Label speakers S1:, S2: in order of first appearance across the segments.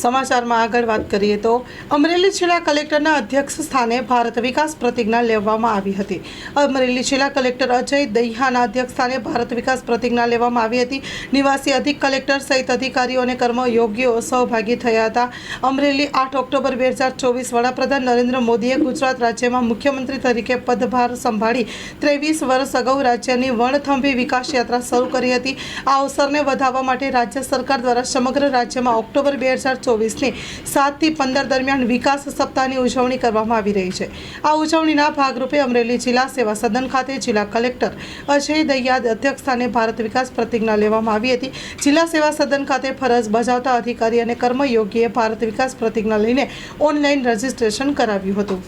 S1: સમાચારમાં આગળ વાત કરીએ તો અમરેલી જિલ્લા કલેક્ટરના અધ્યક્ષ સ્થાને ભારત વિકાસ પ્રતિજ્ઞા લેવામાં આવી હતી। અમરેલી જિલ્લા કલેક્ટર અજય દહિયાના અધ્યક્ષ સ્થાને ભારત વિકાસ પ્રતિજ્ઞા લેવામાં આવી હતી। નિવાસી અધિક કલેક્ટર સહિત અધિકારીઓ અને કર્મયોગીઓ સહભાગી થયા હતા। અમરેલી 8 ઓક્ટોબર 2024 વડાપ્રધાન નરેન્દ્ર મોદીએ ગુજરાત રાજ્યમાં મુખ્યમંત્રી તરીકે પદભાર સંભાળી 23 વર્ષ અગાઉ રાજ્યની વણથંભી વિકાસ યાત્રા શરૂ કરી હતી। આ અવસરને વધાવવા માટે રાજ્ય સરકાર દ્વારા સમગ્ર રાજ્યમાં ઓક્ટોબર 2024ની 7 થી 15 દરમિયાન વિકાસ સપ્તાહની ઉજવણી કરવામાં આવી રહી છે। આ ઉજવણીના ભાગરૂપે અમરેલી જિલ્લા સેવા સદન ખાતે જિલ્લા કલેક્ટર અજય દહિયા અધ્યક્ષ સ્થાને ભારત વિકાસ પ્રતિજ્ઞા લેવામાં આવી હતી। જિલ્લા સેવા સદન ખાતે ફરજ બજાવતા અધિકારી અને કર્મયોગીએ ભારત વિકાસ પ્રતિજ્ઞા લઈને ઓનલાઈન રજીસ્ટ્રેશન કરાવ્યું હતું।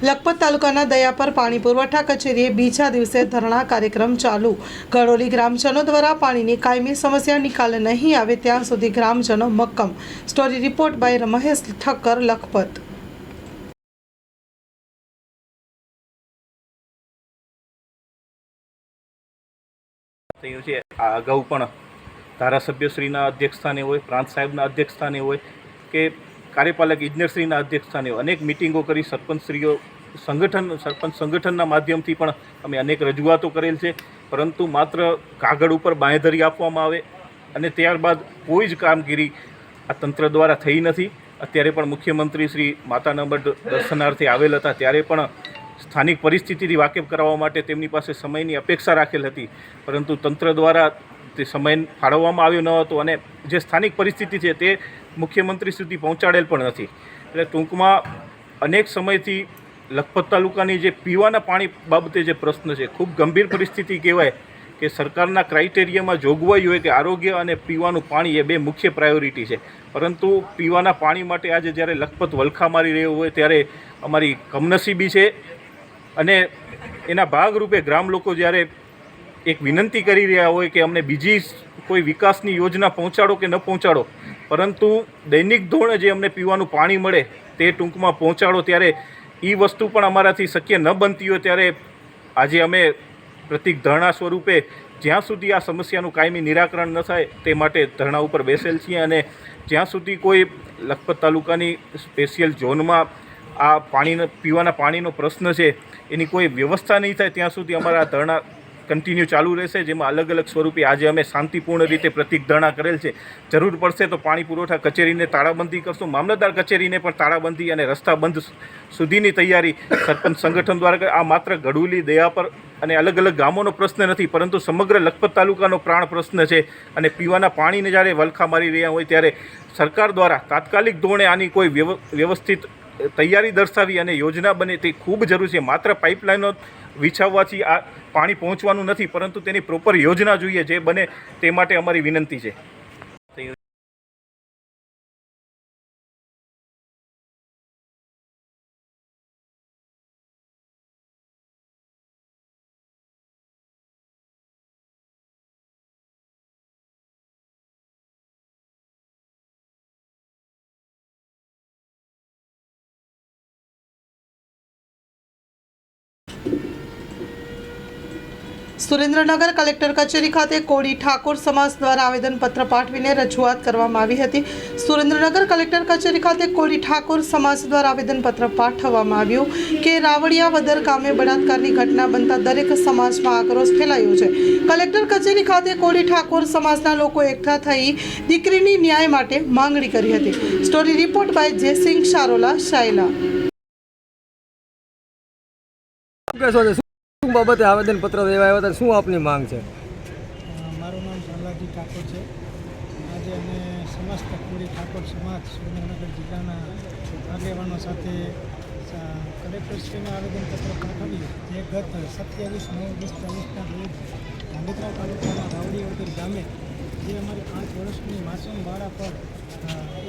S1: લખપત તાલુકાના દયાપર પાણી પુરવઠા કચેરીએ બીજા દિવસે ધરણા કાર્યક્રમ ચાલુ। ગળોલી ગ્રામજનો દ્વારા પાણીની કાયમી સમસ્યા નિકાલ નહીં આવે ત્યાં સુધી ગ્રામજનો મક્કમ। Story report by Mahesh Thakkar, Lakhpat.
S2: આ અગાઉ પણ ધારાસભ્યશ્રીના અધ્યક્ષસ્થાને હોય, પ્રાંત સાહેબના અધ્યક્ષસ્થાને હોય કે કાર્યપાલક ઇજનેરશ્રીના અધ્યક્ષસ્થાને હોય અનેક મિટિંગો કરી સરપંચશ્રીઓ સરપંચ સંગઠનના માધ્યમથી પણ અમે અનેક રજૂઆતો કરેલ છે, પરંતુ માત્ર કાગળ ઉપર બાંહેધરી આપવામાં આવે અને ત્યારબાદ કોઈ જ કામગીરી આ તંત્ર દ્વારા થઈ નથી। અત્યારે પણ મુખ્યમંત્રી શ્રી માતાના મઢ દર્શનાર્થે આવેલ હતા ત્યારે પણ સ્થાનિક પરિસ્થિતિથી વાકેફ કરાવવા માટે તેમની પાસે સમયની અપેક્ષા રાખેલ હતી, પરંતુ તંત્ર દ્વારા તે સમય ફાળવવામાં આવ્યો ન હતો અને જે સ્થાનિક પરિસ્થિતિ છે તે મુખ્યમંત્રી સુધી પહોંચાડેલ પણ નથી। એટલે ટૂંકમાં અનેક સમયથી લખપત તાલુકાની જે પીવાના પાણી બાબતે જે પ્રશ્ન છે ખૂબ ગંભીર પરિસ્થિતિ કહેવાય કે સરકારના ક્રાઇટેરિયામાં જોગવાઈ હોય કે આરોગ્ય અને પીવાનું પાણી એ બે મુખ્ય પ્રાયોરિટી છે, પરંતુ પીવાના પાણી માટે આજે જ્યારે લખપત વલખા મારી રહ્યો હોય ત્યારે અમારી કમનસીબી છે અને એના ભાગરૂપે ગ્રામ લોકો જ્યારે એક વિનંતી કરી રહ્યા હોય કે અમને બીજી કોઈ વિકાસની યોજના પહોંચાડો કે ન પહોંચાડો, પરંતુ દૈનિક ધોરણે જે અમને પીવાનું પાણી મળે તે ટૂંકમાં પહોંચાડો, ત્યારે એ વસ્તુ પણ અમારાથી શક્ય ન બનતી હોય ત્યારે આજે અમે પ્રતિક ધરણા સ્વરૂપે જ્યાં સુધી આ સમસ્યાનું કાયમી નિરાકરણ ન થાય તે માટે ધરણા ઉપર બેસેલ છીએ અને જ્યાં સુધી કોઈ લખપત તાલુકાની સ્પેશિયલ ઝોનમાં આ પીવાના પાણીનો પ્રશ્ન છે એની કોઈ વ્યવસ્થા નહીં થાય ત્યાં સુધી અમારા ધરણા કન્ટિન્યુ ચાલુ રહેશે, જેમાં અલગ અલગ સ્વરૂપે આજે અમે શાંતિપૂર્ણ રીતે પ્રતિક ધરણા કરેલ છે। જરૂર પડશે તો પાણી પુરવઠા કચેરીને તાળાબંધી કરશું, મામલતદાર કચેરીને પણ તાળાબંધી અને રસ્તા બંધ સુધીની તૈયારી સરપંચ સંગઠન દ્વારા। આ માત્ર ગડુલી, દયાપર અને અલગ અલગ ગામોનો પ્રશ્ન નથી, પરંતુ સમગ્ર લખપત તાલુકાનો પ્રાણ પ્રશ્ન છે અને પીવાના પાણીને જ્યારે વલખા મારી રહ્યા હોય ત્યારે સરકાર દ્વારા તાત્કાલિક ધોરણે આની કોઈ વ્યવસ્થિત તૈયારી દર્શાવી અને યોજના બને તે ખૂબ જરૂરી છે। માત્ર પાઇપલાઇનો વિછાવવાથી આ પાણી પહોંચવાનું નથી, પરંતુ તેની પ્રોપર યોજના જોઈએ, જે બને તે માટે અમારી વિનંતી છે।
S1: સુરેન્દ્રનગર કલેક્ટર કચેરી ખાતે કોળી ઠાકોર સમાજ દ્વારા આવેદનપત્ર પાઠવીને રજૂઆત કરવામાં આવી હતી। સુરેન્દ્રનગર કલેક્ટર કચેરી ખાતે કોળી ઠાકોર સમાજ દ્વારા આવેદનપત્ર પાઠવવામાં આવ્યું કે રાવડિયા વદર ગામે બળાત્કારની ઘટના બનતા દરેક સમાજમાં આક્રોશ ફેલાયો છે। કલેક્ટર કચેરી ખાતે કોળી ઠાકોર સમાજના લોકો એકઠા થઈ દીકરીની ન્યાય માટે માંગણી કરી હતી। Story report by Jaysinh Sharola, Shayla.
S3: બાબતે આવેદનપત્ર દેવા આવ્યા હતા, શું આપની માંગ છે?
S4: મારું નામ પ્રહલાદજી ઠાકોર છે। આજે અમે સમસ્ત કોળી ઠાકોર સમાજ સુરેન્દ્રનગર જિલ્લાના આગેવાનો સાથે કલેક્ટરશ્રીને આવેદનપત્ર પાઠવ્યું, જે ગત 27/9/2024ના રોજ ધાંગધ્રા તાલુકાના રાવડીવદર ગામે જે અમારી 5 વર્ષની માસૂમ બાળા પર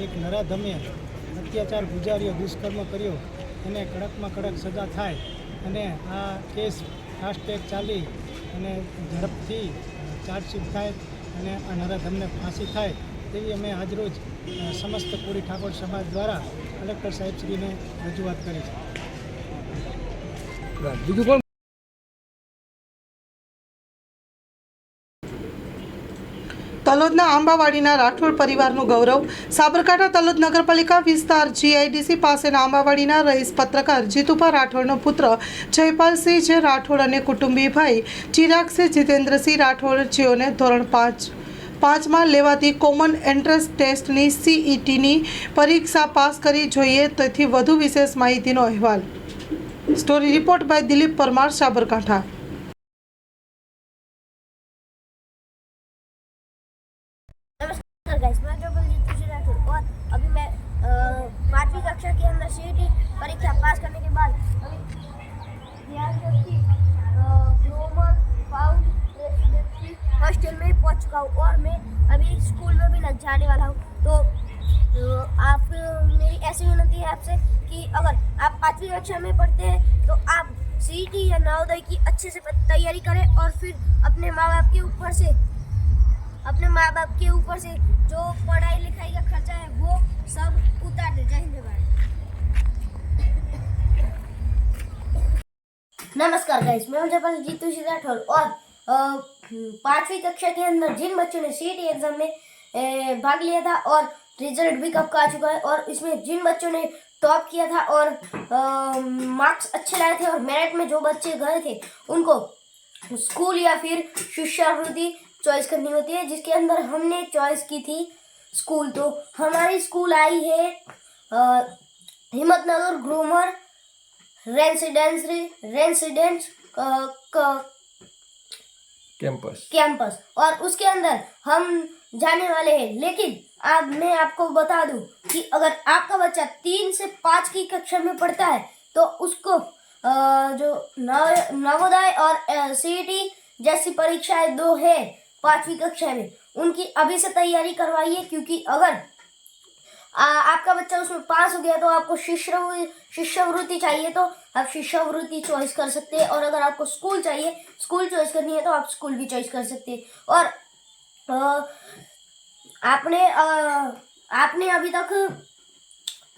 S4: એક નરાધમે અત્યાચાર ગુજાર્યો, દુષ્કર્મ કર્યો, એને કડકમાં કડક સજા થાય અને આ કેસ ફાસ્ટ ટ્રેક ચાલી અને ઝડપથી ચાર્જશીટ થાય અને આ નરાધમને ફાંસી થાય તેવી અમે આજરોજ સમસ્ત કોળી ઠાકોર સમાજ દ્વારા કલેક્ટર સાહેબશ્રીને રજૂઆત કરી છે।
S3: બીજું કોણ
S1: તલોદના આંબાવાડીના રાઠોડ પરિવારનું ગૌરવ. સાબરકાંઠા તલોદ નગરપાલિકા વિસ્તાર જીઆઈડીસી પાસેના આંબાવાડીના રહીશ પત્રકાર જીતુભા રાઠોડનો પુત્ર જયપાલસિંહ જે રાઠોડ અને કુટુંબી ભાઈ ચિરાગસિંહ જીતેન્દ્રસિંહ રાઠોડ જેઓને ધોરણ પાંચમાં લેવાતી કોમન એન્ટ્રન્સ ટેસ્ટની સીઈટીની પરીક્ષા પાસ કરી જોઈએ તેથી વધુ વિશેષ માહિતીનો અહેવાલ. Story report by Dilip Parmar, Sabarkantha.
S5: नमस्कार गाइस, मैं जोगलजीत तुषार राठौर और अभी मैं 5वीं कक्षा के अंदर सीईटी परीक्षा पास करने के बाद अभी ध्यान की ग्रोमर फाउंड रेसिडेंसी हॉस्टल में पहुंच चुका हूँ और मैं अभी स्कूल में भी लग जाने वाला हूँ. तो आप मेरी ऐसी विनती है आपसे कि अगर आप 5वीं कक्षा में पढ़ते हैं तो आप सीईटी या नवोदय की अच्छे से तैयारी करें और फिर अपने माँ बाप के ऊपर से जो पढ़ाई लिखाई का खर्चा है वो सब उतार दे. जय हिंद भारत. नमस्कार गाइस, मैं हूं जयपालसिंह तुषार राठौर और 5वीं कक्षा के अंदर जिन बच्चों ने सीईटी एग्जाम में भाग लिया था और रिजल्ट भी कब का आ चुका है और इसमें जिन बच्चों ने टॉप किया था और मार्क्स अच्छे लाए थे और मेरिट में जो बच्चे गए थे उनको स्कूल या फिर शिष्यवृत्ति चॉइस करनी होती है, जिसके अंदर हमने चॉइस की थी स्कूल. तो हमारी स्कूल आई है हिम्मतनगर ग्रोमर रेसिडेंस कैंपस और उसके अंदर हम जाने वाले हैं. लेकिन अब मैं आपको बता दूं कि अगर आपका बच्चा 3 से 5 की कक्षा में पढ़ता है तो उसको जो नवोदय और सीईटी जैसी परीक्षाएं 2 है 5वीं कक्षा में, उनकी अभी से तैयारी करवाइए. क्योंकि अगर आपका बच्चा उसमें पास हो गया तो आपको शिष्यवृत्ति चाहिए तो आप शिष्यवृत्ति चॉइस कर सकते हैं और अगर आपको स्कूल चाहिए, स्कूल चॉइस करनी है तो आप स्कूल भी चॉइस कर सकते हैं. और आपने अभी तक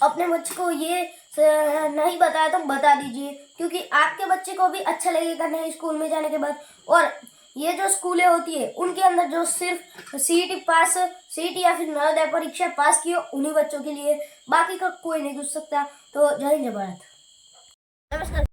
S5: अपने बच्चे को ये नहीं बताया तो बता दीजिए, क्योंकि आपके बच्चे को भी अच्छा लगेगा नए स्कूल में जाने के बाद. और ये जो स्कूलें होती है उनके अंदर जो सिर्फ सीईटी या फिर नवोदय परीक्षा पास की हो उन्हीं बच्चों के लिए, बाकी का कोई नहीं घुस सकता. तो जय हिंद भारत. नमस्कार.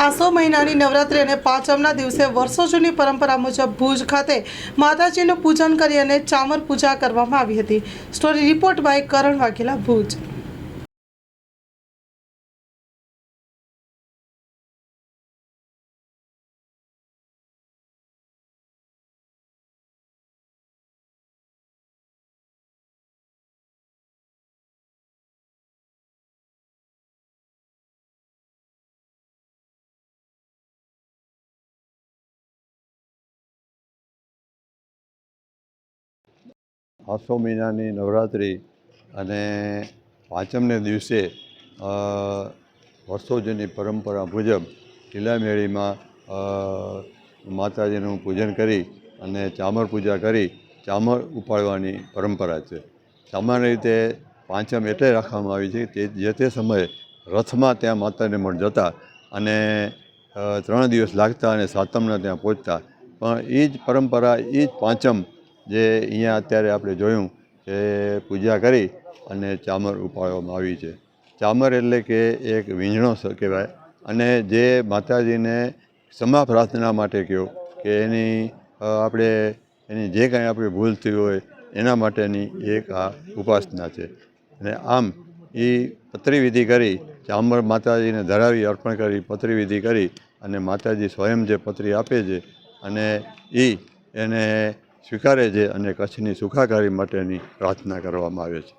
S1: આસો મહિનાની નવરાત્રિ અને પાંચમના દિવસે વર્ષો જૂની પરંપરા મુજબ ભુજ ખાતે માતાજીનું પૂજન કરી અને ચામર પૂજા કરવામાં આવી હતી. સ્ટોરી રિપોર્ટ બાય કરણ વાઘેલા, ભુજ.
S6: આસો મહિનાની નવરાત્રિ અને પાંચમને દિવસે વર્ષો જૂની પરંપરા મુજબ લીલામેળીમાં માતાજીનું પૂજન કરી અને ચામર પૂજા કરી ચામર ઉપાડવાની પરંપરા છે. સામાન્ય રીતે પાંચમ એટલે રાખવામાં આવી છે કે જે તે સમયે રથમાં ત્યાં માતાને મઢ જતા અને 3 દિવસ લાગતા અને સાતમના ત્યાં પહોંચતા. પણ એ જ પરંપરા, એ જ પાંચમ જે અહીંયા અત્યારે આપણે જોયું કે પૂજા કરી અને ચામર ઉપાડવામાં આવી છે. ચામર એટલે કે એક વીંઝણો કહેવાય અને જે માતાજીને ક્ષમા પ્રાર્થના માટે કહો કે એની જે કાંઈ આપણી ભૂલ થઈ હોય એના માટેની એક આ ઉપાસના છે. અને આમ એ પત્રીવિધિ કરી ચામર માતાજીને ધરાવી અર્પણ કરી પત્રીવિધિ કરી અને માતાજી સ્વયં જે પત્રી આપે છે અને એને સ્વીકારે છે અને કચ્છની સુખાકારી માટેની પ્રાર્થના કરવામાં આવે છે.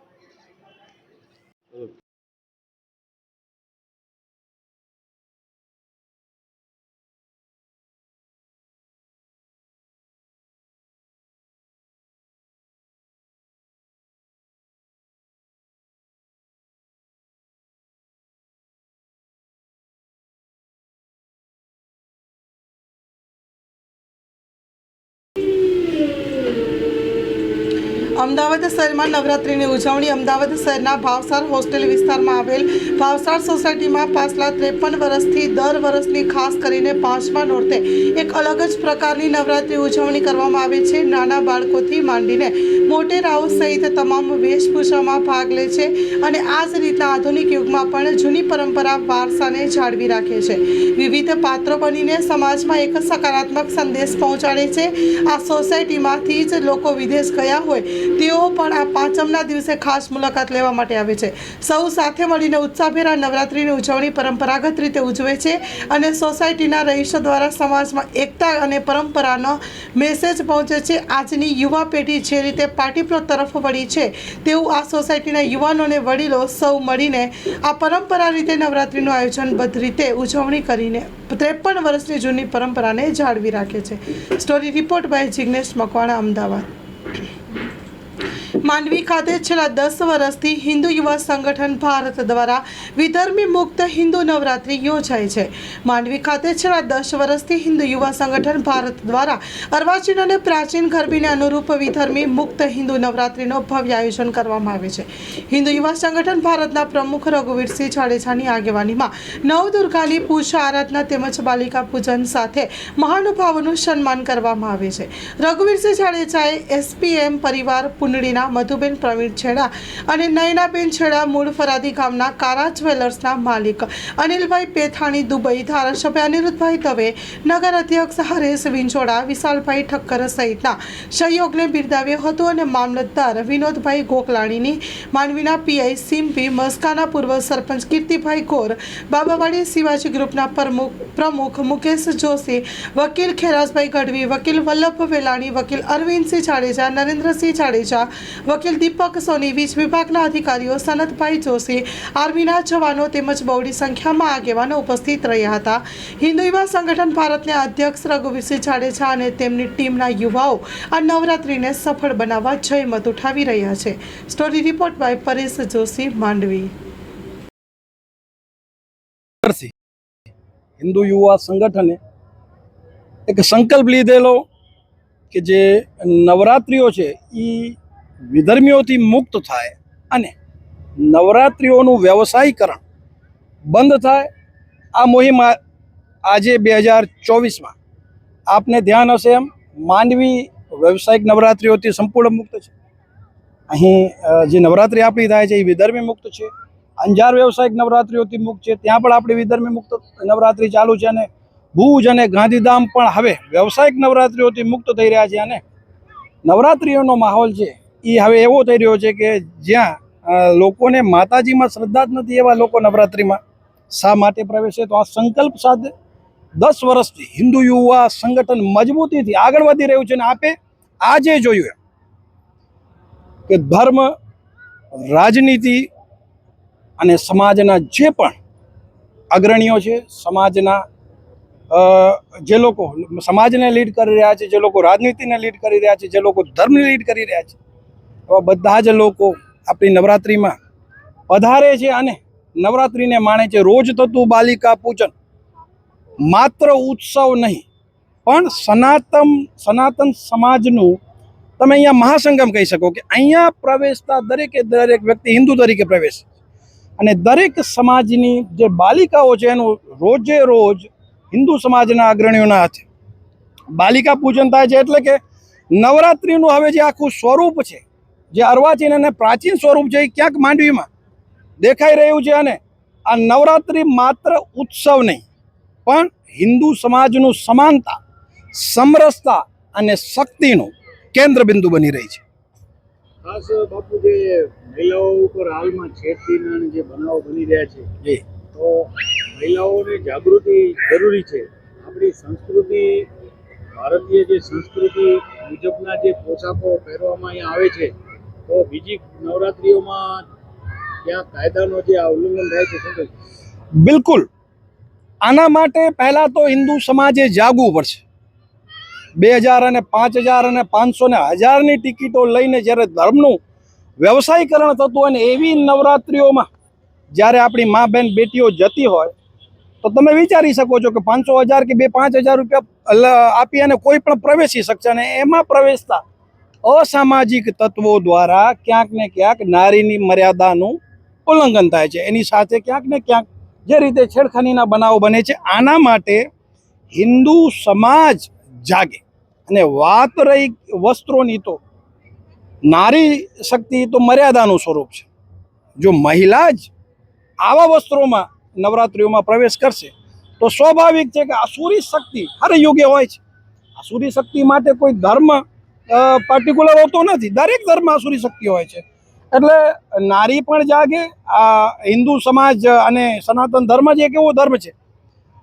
S1: અમદાવાદ શહેરમાં નવરાત્રિની ઉજવણી. અમદાવાદ શહેરના ભાવસાર હોસ્ટેલ વિસ્તારમાં આવેલ ભાવસાર સોસાયટીમાં પાછલા 53 વર્ષથી દર વર્ષની ખાસ કરીને 5મા નોરતે એક અલગ જ પ્રકારની નવરાત્રિ ઉજવણી કરવામાં આવે છે. નાના બાળકોથી માંડીને મોટેરાઓ સહિત તમામ વેશભૂષામાં ભાગ લે છે અને આ જ રીતના આધુનિક યુગમાં પણ જૂની પરંપરા વારસાને જાળવી રાખે છે. વિવિધ પાત્રો બનીને સમાજમાં એક સકારાત્મક સંદેશ પહોંચાડે છે. આ સોસાયટીમાંથી જ લોકો વિદેશ ગયા હોય તેઓ પણ આ પાંચમના દિવસે ખાસ મુલાકાત લેવા માટે આવે છે. સૌ સાથે મળીને ઉત્સાહભેર આ નવરાત્રિની ઉજવણી પરંપરાગત રીતે ઉજવે છે અને સોસાયટીના રહીશો દ્વારા સમાજમાં એકતા અને પરંપરાનો મેસેજ પહોંચે છે. આજની યુવા પેઢી જે રીતે પાર્ટીપ્લોટ તરફ વળી છે તેવું આ સોસાયટીના યુવાનો અને વડીલો સૌ મળીને આ પરંપરા રીતે નવરાત્રિનું આયોજનબદ્ધ રીતે ઉજવણી કરીને 53 વર્ષની જૂની પરંપરાને જાળવી રાખે છે. Story report by Jignesh Makwana, Ahmedabad. Mandvi ખાતે છેલ્લા 10 વર્ષથી હિન્દુ યુવા સંગઠન ભારત દ્વારા વિધર્મી મુક્ત હિન્દુ નવરાત્રિ યોજાય છે. માંડવી ખાતે છેલ્લા 10 વર્ષથી હિન્દુ યુવા સંગઠન ભારત દ્વારા અર્વાચીન અને પ્રાચીન ગરબીને અનુરૂપ વિધર્મી મુક્ત હિન્દુ નવરાત્રિનો ભવ્ય આયોજન કરવામાં આવે છે. હિન્દુ યુવા સંગઠન ભારતના પ્રમુખ રઘુવીરસિંહ જાડેજાની આગેવાનીમાં નવદુર્ગાની પૂજા આરાધના તેમજ બાલિકા પૂજન સાથે મહાનુભાવોનું સન્માન કરવામાં આવે છે. રઘુવીરસિંહ જાડેજાએ એસપીએમ પરિવાર પુંડળીના મધુબેન પ્રવીણ છેડા અને નયનાબેન છેડા મૂળ ફરાદી ગામના કારા જ્વેલર્સના માલિક અનિલભાઈ પેથાણી દુબઈ, ધારાસભ્ય અનિરુદ્ધભાઈ દવે, નગર અધ્યક્ષ હરેશ વિંજોડા, વિશાલભાઈ ઠક્કર સહિતના સહયોગને બિરદાવ્યો હતો અને મામલતદાર વિનોદભાઈ ગોકલાણીની, માંડવીના પીઆઈ સિમ્પી, મસ્કાના પૂર્વ સરપંચ કીર્તિભાઈ ગોર, બાબાવાડી શિવાજી ગ્રુપના પ્રમુખ મુકેશ જોશી, વકીલ ખેરાજભાઈ ગઢવી, વકીલ વલ્લભ વેલાણી, વકીલ અરવિંદસિંહ જાડેજા, નરેન્દ્રસિંહ જાડેજા, વકીલ દીપક સોની, વીજ વિભાગના અધિકારીઓ, સનતભાઈ જોશી, આર્મીના જવાનો તેમજ બહોળી સંખ્યામાં આગેવાનો ઉપસ્થિત રહ્યા હતા. હિન્દુ યુવા સંગઠન ભારતના અધ્યક્ષ રઘુવીરસિંહ જાડેજા અને તેમની ટીમના યુવાઓ આ નવરાત્રિને સફળ બનાવવા જયમત ઉઠાવી રહ્યા છે. Story report by Paresh Joshi, Mandvi.
S7: Hindu યુવા સંગઠને એક સંકલ્પ લીધેલો કે જે નવરાત્રિઓ છે એ વિધર્મીઓથી મુક્ત થાય અને નવરાત્રિઓનું વ્યવસાયીકરણ બંધ થાય. આ મુહિમ આજે 2024માં આપને ધ્યાન હશે એમ માંડવી વ્યવસાયિક નવરાત્રિઓથી સંપૂર્ણ મુક્ત છે. અહીં જે નવરાત્રિ આપણી થાય છે એ વિધર્મી મુક્ત છે. અંજાર વ્યવસાયિક નવરાત્રિઓથી મુક્ત છે, ત્યાં પણ આપણી વિધર્મી મુક્ત નવરાત્રિ ચાલુ છે અને ભુજ અને ગાંધીધામ પણ હવે વ્યવસાયિક નવરાત્રિઓથી મુક્ત થઈ રહ્યા છે. અને નવરાત્રિઓનો માહોલ છે એ હવે એવો થઈ રહ્યો છે કે જ્યાં લોકોને માતાજીમાં શ્રદ્ધા જ નથી એવા લોકો નવરાત્રિમાં શા માટે પ્રવેશે. તો આ સંકલ્પ સાથે 10 વર્ષથી હિન્દુ યુવા સંગઠન મજબૂતીથી આગળ વધી રહ્યું છે. અને આપે આજે જોયું કે ધર્મ, રાજનીતિ અને સમાજના જે પણ અગ્રણીઓ છે, સમાજના જે લોકો સમાજને લીડ કરી રહ્યા છે, જે લોકો રાજનીતિને લીડ કરી રહ્યા છે, જે લોકો ધર્મને લીડ કરી રહ્યા છે, એવા બધા જ લોકો આપણી નવરાત્રિમાં પધારે છે અને નવરાત્રિને માણે છે. રોજ થતું બાલિકા પૂજન માત્ર ઉત્સવ નહીં પણ સનાતન સમાજનું તમે અહીંયા મહાસંગમ કહી શકો કે અહીંયા પ્રવેશતા દરેકે દરેક વ્યક્તિ હિન્દુ તરીકે પ્રવેશ અને દરેક સમાજની જે બાલિકાઓ છે એનું રોજે રોજ હિન્દુ સમાજના અગ્રણીઓના હાથે બાલિકા પૂજન થાય છે. એટલે કે નવરાત્રિનું હવે જે આખું સ્વરૂપ છે, જે અર્વાચીન અને પ્રાચીન સ્વરૂપ છે, એ ક્યાંક માંડવીમાં દેખાઈ રહ્યું છે. અને આ નવરાત્રિ માત્ર ઉત્સવ નહીં પણ હિન્દુ સમાજનું સમાનતા, સમરસતા અને શક્તિનું કેન્દ્ર બિંદુ બની રહી છે.
S8: ખાસ બાપુ જે મહિલાઓ ઉપર હાલમાં છેડતીના જે બનાવો બની રહ્યા છે તો મહિલાઓની જાગૃતિ જરૂરી છે. આપણી સંસ્કૃતિ, ભારતીય જે સંસ્કૃતિ મુજબના જે પોશાકો પહેરવામાં અહીંયા આવે છે તો બીજી નવરાત્રિઓમાં ત્યાં કાયદાનો જે ઉલ્લંઘન થાય છે શું?
S7: બિલકુલ. આના માટે પહેલાં તો હિન્દુ સમાજે જાગવું પડશે. 2000 અને 5000 અને 500 ને 1000ની ટિકિટો લઈને જ્યારે ધર્મનું વ્યવસાયીકરણ થતું હોય ને એવી નવરાત્રિઓમાં જ્યારે આપણી મા બહેન બેટીઓ જતી હોય તો તમે વિચારી શકો છો કે 500 1000 કે 5000 રૂપિયા આપી અને કોઈ પણ પ્રવેશી શકશે. અને એમાં પ્રવેશતા અસામાજિક તત્વો દ્વારા ક્યાંક ને ક્યાંક નારીની મર્યાદાનું ઉલ્લંઘન થાય છે. એની સાથે ક્યાંક ને ક્યાંક જે રીતે છેડખાનીના બનાવો બને છે, આના માટે હિન્દુ સમાજ જાગે. અને વાત રહી વસ્ત્રોની, તો નારી શક્તિ તો મર્યાદાનું સ્વરૂપ છે. જો મહિલા જ આવા વસ્ત્રોમાં નવરાત્રિઓમાં પ્રવેશ કરશે તો સ્વાભાવિક છે કે આસુરી શક્તિ હર યુગે હોય છે. આસુરી શક્તિ માટે કોઈ ધર્મ પર્ટિક્યુલર હોતો નથી, દરેક ધર્મ આસુરી શક્તિ હોય છે. એટલે નારી પણ જાગે. આ હિન્દુ સમાજ અને સનાતન ધર્મ જ એક એવો ધર્મ છે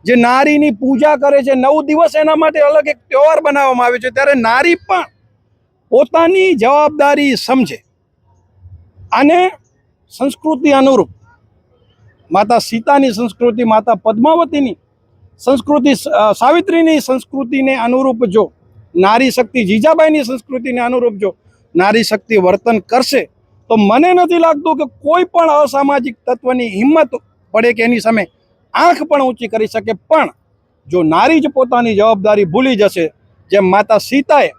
S7: જે નારીની પૂજા કરે છે. 9 દિવસ એના માટે અલગ એક તહેવાર બનાવવામાં આવ્યો છે. ત્યારે નારી પણ પોતાની જવાબદારી સમજે અને સંસ્કૃતિ અનુરૂપ માતા સીતાની સંસ્કૃતિ, માતા પદ્માવતીની સંસ્કૃતિ, સાવિત્રીની સંસ્કૃતિને અનુરૂપ જો નારી શક્તિ, જીજાબાઈની સંસ્કૃતિને અનુરૂપ જો નારી શક્તિ વર્તન કરશે તો મને નથી લાગતું કે કોઈ પણ અસામાજિક તત્વની હિંમત પડે કે એની સામે આંખ પણ ઊંચી કરી શકે. પણ જો નારી જ પોતાની જવાબદારી ભૂલી જશે, જેમ માતા સીતાએ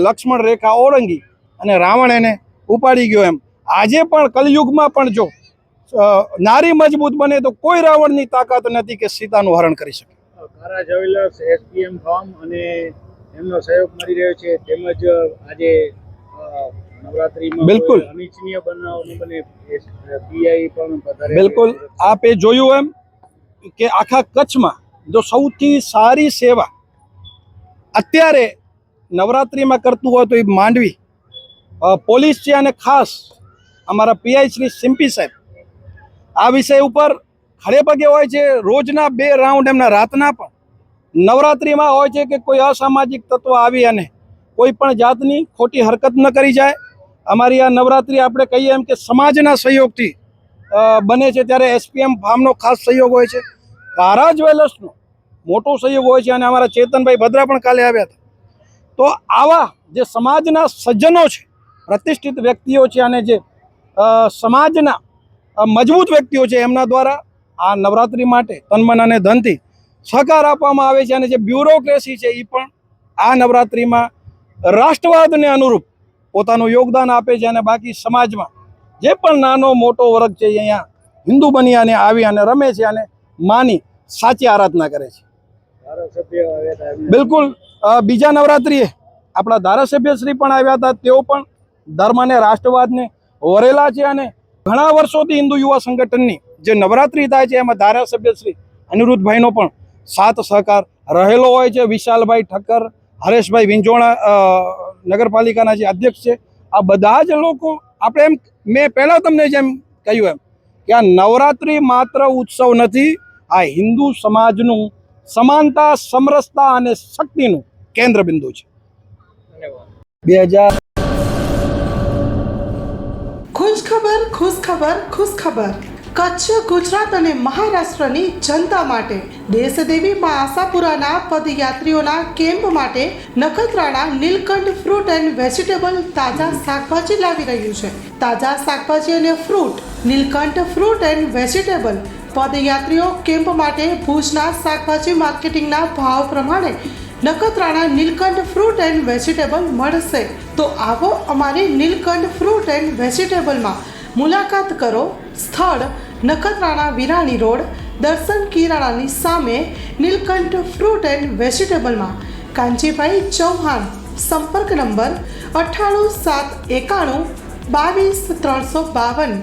S7: લક્ષ્મણ રેખા ઓળંગી અને રાવણ એને ઉપાડી ગયો, એમ આજે પણ કલયુગમાં પણ જો નારી મજબૂત બને તો કોઈ રાવણની તાકાત નથી કે સીતાનું હરણ કરી શકે.
S8: કારા જ્વેલર્સ, એસપીએમ ફાર્મ અને એમનો સહયોગ મળી રહ્યો છે. તેમજ આજે નવરાત્રીમાં
S7: બિલકુલ.
S8: કોઈ અનિચ્છનીય બનાવ ન બને, પીઆઈ પણ વધારે.
S7: બિલકુલ. આપે જોયું એમ કે આખા કચ્છમાં જો સૌથી સારી સેવા અત્યારે નવરાત્રિમાં કરતું હોય તો એ માંડવી પોલીસ છે. અને ખાસ અમારા પીઆઈ શ્રી સિમ્પી સાહેબ આ વિષય ઉપર ખડે પગે હોય છે. રોજના 2 રાઉન્ડ એમના રાતના પણ નવરાત્રિમાં હોય છે કે કોઈ અસામાજિક તત્વ આવી અને કોઈ પણ જાતની ખોટી હરકત ન કરી જાય. અમારી આ નવરાત્રિ આપણે કહીએ એમ કે સમાજના સહયોગથી બને છે. ત્યારે એસપીએમ ફાર્મનો ખાસ સહયોગ હોય છે, કારા જ્વેલર્સનો મોટો સહયોગ હોય છે. અને અમારા ચેતનભાઈ ભદ્રા પણ કાલે આવ્યા હતા. તો આવા જે સમાજના સજ્જનો છે, પ્રતિષ્ઠિત વ્યક્તિઓ છે અને જે સમાજના મજબૂત વ્યક્તિઓ છે, એમના દ્વારા આ નવરાત્રિ માટે તનમન અને ધનથી સહકાર આપવામાં આવે છે. અને જે બ્યુરોક્રેસી છે એ પણ આ નવરાત્રિમાં રાષ્ટ્રવાદને અનુરૂપ પોતાનું યોગદાન આપે છે. અને બાકી સમાજમાં જે પણ નાનો મોટો વર્ગ છે એ અહીંયા હિન્દુ બની અને આવી અને રમે છે અને માની સાચી આરાધના કરે છે.
S8: ધારાસભ્ય આવ્યા હતા એમને.
S7: બિલકુલ. બીજા નવરાત્રિએ આપણા ધારાસભ્યશ્રી પણ આવ્યા હતા. તેઓ પણ ધર્મ અને રાષ્ટ્રવાદને વરેલા છે. અને ઘણા વર્ષોથી હિન્દુ યુવા સંગઠનની જે નવરાત્રિ થાય છે એમાં ધારાસભ્યશ્રી અનિરુદ્ધભાઈનો પણ સાથ સહકાર રહેલો હોય છે. વિશાલભાઈ ઠક્કર, હરેશભાઈ વિંજોણા નગરપાલિકાના જે અધ્યક્ષ છે, આ બધા જ લોકો આપણે એમ મેં પહેલાં તમને જેમ કહ્યું એમ કે આ નવરાત્રિ માત્ર ઉત્સવ નથી, આ હિન્દુ સમાજનું સમાનતા, સમરસતા અને શક્તિનું કેન્દ્ર બિંદુ છે. 2000
S1: ખુશખબર કચ્છ, ગુજરાત અને મહારાષ્ટ્રની જનતા માટે દેશદેવી મા આશાપુરાના પદયાત્રીઓના કેમ્પ માટે Nakhatrana Nilkanth fruit and vegetable તાજા શાકભાજી લાવી રહ્યું છે. તાજા શાકભાજી અને fruit Nilkanth fruit and vegetable પદયાત્રીઓ કેમ્પ માટે ભુજના શાકભાજી માર્કેટિંગના ભાવ પ્રમાણે Nakhatrana Nilkanth fruit and vegetable મળશે. તો આવો અમારી નીલકંઠ ફ્રૂટ એન્ડ વેજીટેબલમાં મુલાકાત કરો. સ્થળ નખત્રાણા વિરાણી રોડ, દર્શન કિરાણાની સામે નીલકંઠ ફ્રૂટ એન્ડ વેજીટેબલમાં. કાંજીભાઈ ચૌહાણ. સંપર્ક નંબર 98 791 22 352.